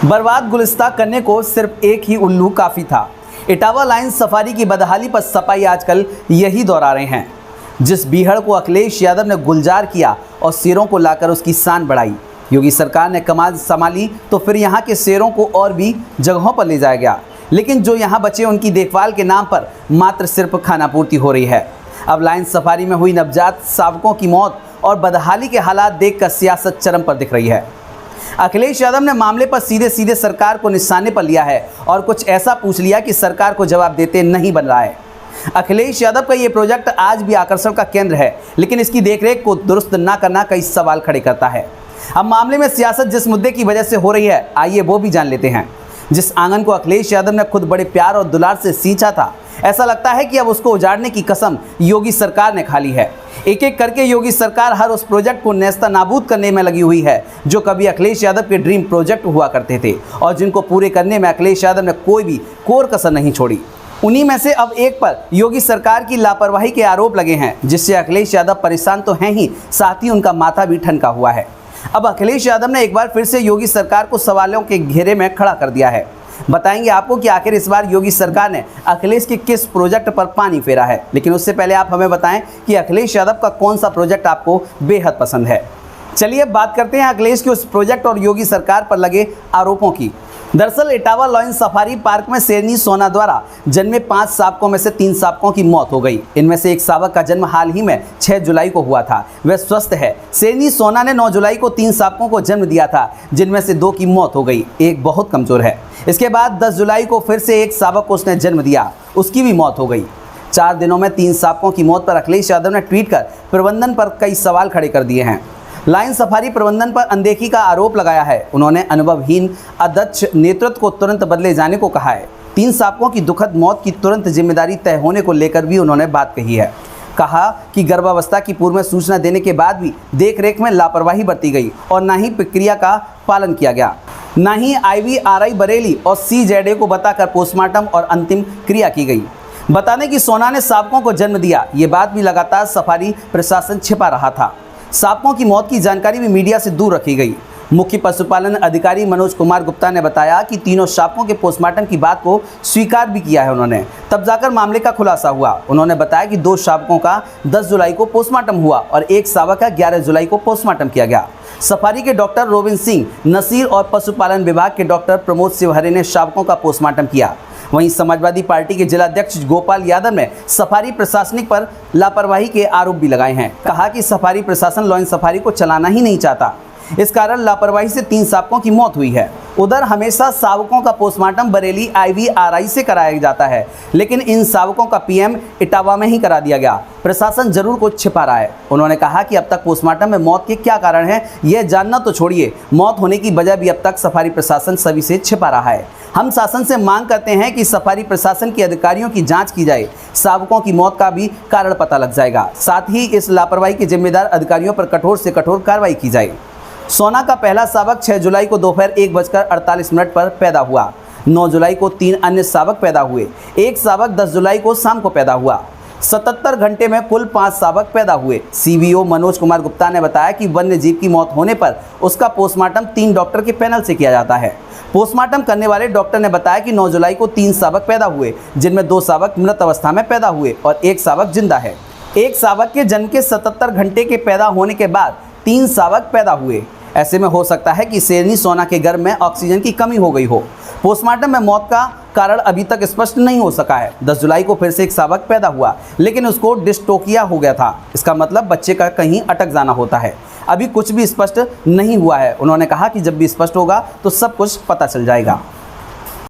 बर्बाद गुलिस्तां करने को सिर्फ एक ही उल्लू काफ़ी था। इटावा लाइन सफारी की बदहाली पर सपाई आजकल यही दोहरा रहे हैं। जिस बीहड़ को अखिलेश यादव ने गुलजार किया और शेरों को लाकर उसकी शान बढ़ाई, योगी सरकार ने कमान संभाली तो फिर यहाँ के शेरों को और भी जगहों पर ले जाया गया। लेकिन जो यहाँ बचे उनकी देखभाल के नाम पर मात्र सिर्फ खानापूर्ति हो रही है। अब लाइन सफारी में हुई नवजात शावकों की मौत और बदहाली के हालात देखकर सियासत चरम पर दिख रही है। अखिलेश यादव ने मामले पर सीधे सीधे सरकार को निशाने पर लिया है और कुछ ऐसा पूछ लिया कि सरकार को जवाब देते नहीं बन रहा है। अखिलेश यादव का ये प्रोजेक्ट आज भी आकर्षण का केंद्र है, लेकिन इसकी देखरेख को दुरुस्त न करना कई सवाल खड़े करता है। अब मामले में सियासत जिस मुद्दे की वजह से हो रही है, आइए वो भी जान लेते हैं। जिस आंगन को अखिलेश यादव ने खुद बड़े प्यार और दुलार से सींचा था, ऐसा लगता है कि अब उसको उजाड़ने की कसम योगी सरकार ने खा ली है। एक एक करके योगी सरकार हर उस प्रोजेक्ट को नेस्तनाबूद करने में लगी हुई है जो कभी अखिलेश यादव के ड्रीम प्रोजेक्ट हुआ करते थे और जिनको पूरे करने में अखिलेश यादव ने कोई भी कोर कसर नहीं छोड़ी। उन्हीं में से अब एक पर योगी सरकार की लापरवाही के आरोप लगे हैं, जिससे अखिलेश यादव परेशान तो हैं ही, साथ ही उनका माथा भी ठनका हुआ है। अब अखिलेश यादव ने एक बार फिर से योगी सरकार को सवालों के घेरे में खड़ा कर दिया है। बताएंगे आपको कि आखिर इस बार योगी सरकार ने अखिलेश के किस प्रोजेक्ट पर पानी फेरा है। लेकिन उससे पहले आप हमें बताएं कि अखिलेश यादव का कौन सा प्रोजेक्ट आपको बेहद पसंद है। चलिए अब बात करते हैं अखिलेश के उस प्रोजेक्ट और योगी सरकार पर लगे आरोपों की। दरअसल इटावा लाइन सफारी पार्क में शेरनी सोना द्वारा जन्मे 5 शावकों में से 3 शावकों की मौत हो गई। इनमें से एक शावक का जन्म हाल ही में 6 जुलाई को हुआ था, वह स्वस्थ है। शेरनी सोना ने 9 जुलाई को 3 शावकों को जन्म दिया था, जिनमें से 2 की मौत हो गई, एक बहुत कमजोर है। इसके बाद 10 जुलाई को फिर से एक शावक को उसने जन्म दिया, उसकी भी मौत हो गई। 4 दिनों में 3 शावकों की मौत पर अखिलेश यादव ने ट्वीट कर प्रबंधन पर कई सवाल खड़े कर दिए हैं। लाइन सफारी प्रबंधन पर अनदेखी का आरोप लगाया है। उन्होंने अनुभवहीन अध्यक्ष नेतृत्व को तुरंत बदले जाने को कहा है। 3 शावकों की दुखद मौत की तुरंत जिम्मेदारी तय होने को लेकर भी उन्होंने बात कही है। कहा कि गर्भावस्था की पूर्व में सूचना देने के बाद भी देखरेख में लापरवाही बरती गई और न ही प्रक्रिया का पालन किया गया, न ही IVRI बरेली और CZA को बताकर पोस्टमार्टम और अंतिम क्रिया की गई। बताने कि सोना ने शावकों को जन्म दिया, ये बात भी लगातार सफारी प्रशासन छिपा रहा था। शावकों की मौत की जानकारी भी मीडिया से दूर रखी गई। मुख्य पशुपालन अधिकारी मनोज कुमार गुप्ता ने बताया कि तीनों शावकों के पोस्टमार्टम की बात को स्वीकार भी किया है उन्होंने, तब जाकर मामले का खुलासा हुआ। उन्होंने बताया कि 2 शावकों का 10 जुलाई को पोस्टमार्टम हुआ और एक शावक का 11 जुलाई को पोस्टमार्टम किया गया। सफारी के डॉक्टर रोबिन सिंह नसीर और पशुपालन विभाग के डॉक्टर प्रमोद शिवहरे ने शावकों का पोस्टमार्टम किया। वहीं समाजवादी पार्टी के जिलाध्यक्ष गोपाल यादव ने सफारी प्रशासनिक पर लापरवाही के आरोप भी लगाए हैं। कहा कि सफारी प्रशासन लाइन सफारी को चलाना ही नहीं चाहता, इस कारण लापरवाही से 3 शावकों की मौत हुई है। उधर हमेशा शावकों का पोस्टमार्टम बरेली IVRI से कराया जाता है, लेकिन इन शावकों का PM इटावा में ही करा दिया गया। प्रशासन जरूर कुछ छिपा रहा है। उन्होंने कहा कि अब तक पोस्टमार्टम में मौत के क्या कारण हैं यह जानना तो छोड़िए, मौत होने की वजह भी अब तक सफारी प्रशासन सभी से छिपा रहा है। हम शासन से मांग करते हैं कि सफारी प्रशासन के अधिकारियों की जांच की जाए, शावकों की मौत का भी कारण पता लग जाएगा। साथ ही इस लापरवाही के जिम्मेदार अधिकारियों पर कठोर से कठोर कार्रवाई की जाए। सोना का पहला शावक 6 जुलाई को दोपहर 1:48 पर पैदा हुआ। 9 जुलाई को 3 अन्य शावक पैदा हुए। एक शावक 10 जुलाई को शाम को पैदा हुआ। 77 घंटे में कुल 5 शावक पैदा हुए। CBO मनोज कुमार गुप्ता ने बताया कि वन्य जीव की मौत होने पर उसका पोस्टमार्टम 3 डॉक्टर के पैनल से किया जाता है। पोस्टमार्टम करने वाले डॉक्टर ने बताया कि 9 जुलाई को 3 शावक पैदा हुए, जिनमें 2 शावक मृत अवस्था में पैदा हुए और एक शावक जिंदा है। एक शावक के जन्म के 77 घंटे के पैदा होने के बाद 3 शावक पैदा हुए। ऐसे में हो सकता है कि शेरनी सोना के गर्भ में ऑक्सीजन की कमी हो गई हो। पोस्टमार्टम में मौत का कारण अभी तक स्पष्ट नहीं हो सका है। 10 जुलाई को फिर से एक शावक पैदा हुआ, लेकिन उसको डिस्टोकिया हो गया था। इसका मतलब बच्चे का कहीं अटक जाना होता है। अभी कुछ भी स्पष्ट नहीं हुआ है। उन्होंने कहा कि जब भी स्पष्ट होगा तो सब कुछ पता चल जाएगा।